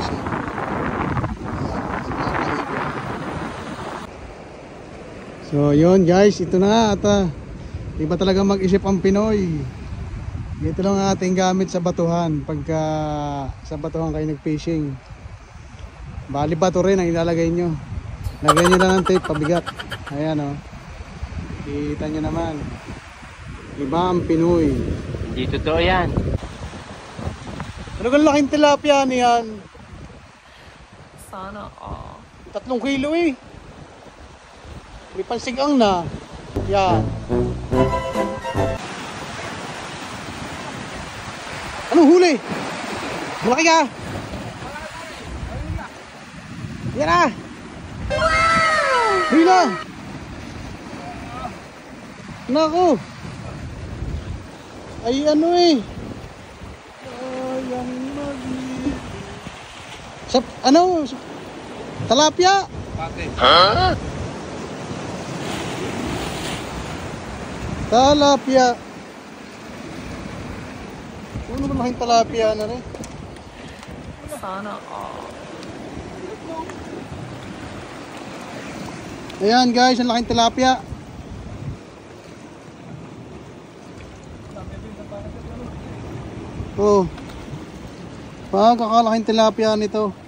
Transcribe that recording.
siya. So yun guys, ito na at iba talaga mag-isip ang Pinoy. Ito lang ang ating gamit sa batuhan pagka sa batuhan kayo nag-fishing. Bali bato rin ang ilalagay nyo. Lagyan nyo lang ng tape pabigat. Ayan o. Kita nyo naman. Iba ang Pinoy. Hindi totoo yan. Ano kang laking tilapia niyan? Sana 3 kilo eh. May pansigang na. Yan. Anong huli? Malaki ka? Yan na. Wow! Hila. Naku. Ay ano eh. Ayan sa ano? Talapia. Ha? Talapia. Ano naman laking talapia na rin? Sana Ayan guys, ang laking tilapia. Oh. Pagkakalaking tilapia nito.